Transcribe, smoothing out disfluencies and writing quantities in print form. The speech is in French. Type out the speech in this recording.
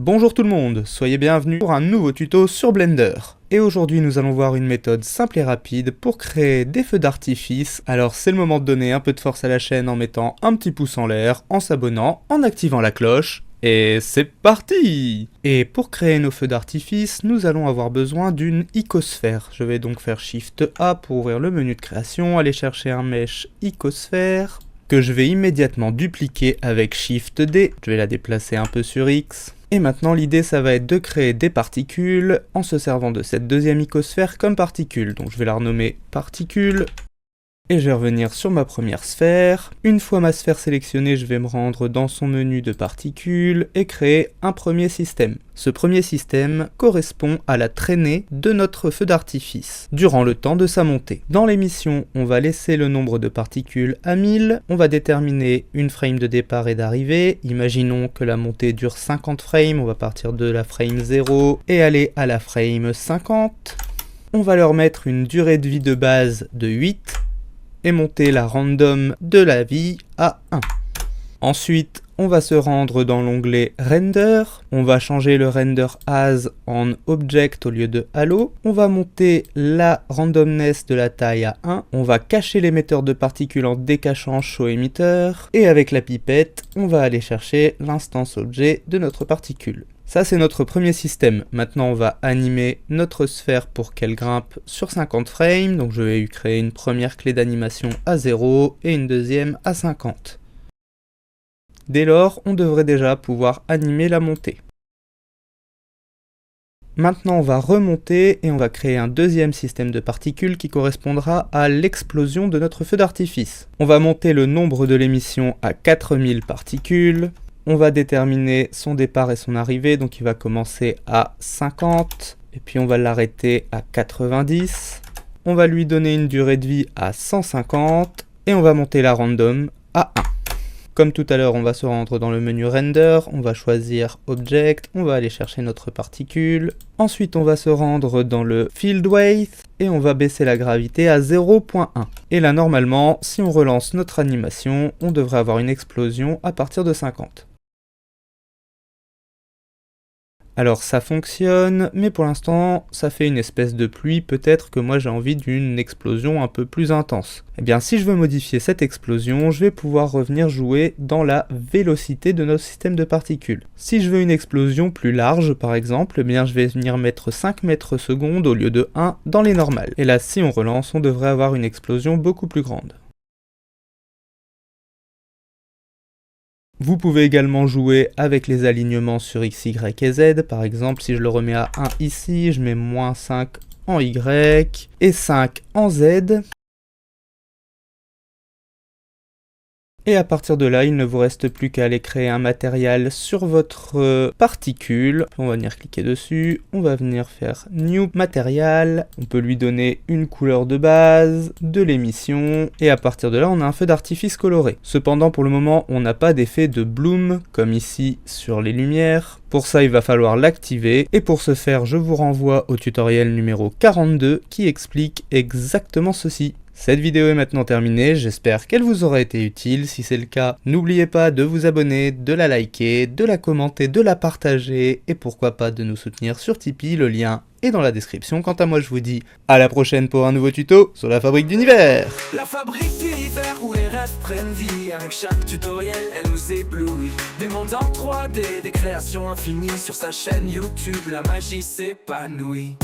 Bonjour tout le monde, soyez bienvenus pour un nouveau tuto sur Blender. Et aujourd'hui nous allons voir une méthode simple et rapide pour créer des feux d'artifice. Alors c'est le moment de donner un peu de force à la chaîne en mettant un petit pouce en l'air, en s'abonnant, en activant la cloche. Et c'est parti! Et pour créer nos feux d'artifice, nous allons avoir besoin d'une icosphère. Je vais donc faire Shift A pour ouvrir le menu de création, aller chercher un mesh icosphère, que je vais immédiatement dupliquer avec Shift D. Je vais la déplacer un peu sur X. Et maintenant l'idée ça va être de créer des particules en se servant de cette deuxième icosphère comme particule. Donc je vais la renommer particule. Et je vais revenir sur ma première sphère. Une fois ma sphère sélectionnée, je vais me rendre dans son menu de particules et créer un premier système. Ce premier système correspond à la traînée de notre feu d'artifice durant le temps de sa montée. Dans l'émission, on va laisser le nombre de particules à 1000. On va déterminer une frame de départ et d'arrivée. Imaginons que la montée dure 50 frames. On va partir de la frame 0 et aller à la frame 50. On va leur mettre une durée de vie de base de 8. Et monter la random de la vie à 1. Ensuite, on va se rendre dans l'onglet Render. On va changer le Render As en Object au lieu de Halo. On va monter la randomness de la taille à 1. On va cacher l'émetteur de particules en décachant Show Emitter. Et avec la pipette, on va aller chercher l'instance objet de notre particule. Ça c'est notre premier système. Maintenant on va animer notre sphère pour qu'elle grimpe sur 50 frames. Donc je vais lui créer une première clé d'animation à 0 et une deuxième à 50. Dès lors, on devrait déjà pouvoir animer la montée. Maintenant on va remonter et on va créer un deuxième système de particules qui correspondra à l'explosion de notre feu d'artifice. On va monter le nombre de l'émission à 4000 particules. On va déterminer son départ et son arrivée, donc il va commencer à 50, et puis on va l'arrêter à 90. On va lui donner une durée de vie à 150, et on va monter la random à 1. Comme tout à l'heure, on va se rendre dans le menu Render, on va choisir Object, on va aller chercher notre particule. Ensuite, on va se rendre dans le Field Weight, et on va baisser la gravité à 0.1. Et là, normalement, si on relance notre animation, on devrait avoir une explosion à partir de 50. Alors ça fonctionne, mais pour l'instant ça fait une espèce de pluie, peut-être que moi j'ai envie d'une explosion un peu plus intense. Eh bien si je veux modifier cette explosion, je vais pouvoir revenir jouer dans la vélocité de notre système de particules. Si je veux une explosion plus large par exemple, eh bien je vais venir mettre 5 mètres secondes au lieu de 1 dans les normales. Et là si on relance, on devrait avoir une explosion beaucoup plus grande. Vous pouvez également jouer avec les alignements sur X, Y et Z. Par exemple, si je le remets à 1 ici, je mets -5 en Y et 5 en Z. Et à partir de là, il ne vous reste plus qu'à aller créer un matériel sur votre particule. On va venir cliquer dessus, on va venir faire New Material. On peut lui donner une couleur de base, de l'émission. Et à partir de là, on a un feu d'artifice coloré. Cependant, pour le moment, on n'a pas d'effet de bloom, comme ici sur les lumières. Pour ça, il va falloir l'activer. Et pour ce faire, je vous renvoie au tutoriel numéro 42 qui explique exactement ceci. Cette vidéo est maintenant terminée, j'espère qu'elle vous aura été utile. Si c'est le cas, n'oubliez pas de vous abonner, de la liker, de la commenter, de la partager et pourquoi pas de nous soutenir sur Tipeee, le lien est dans la description. Quant à moi, je vous dis à la prochaine pour un nouveau tuto sur la fabrique d'univers. La fabrique d'univers où les rêves prennent vie. Avec chaque tutoriel, elle nous éblouit. Des mondes en 3D, des créations infinies. Sur sa chaîne YouTube, la magie s'épanouit.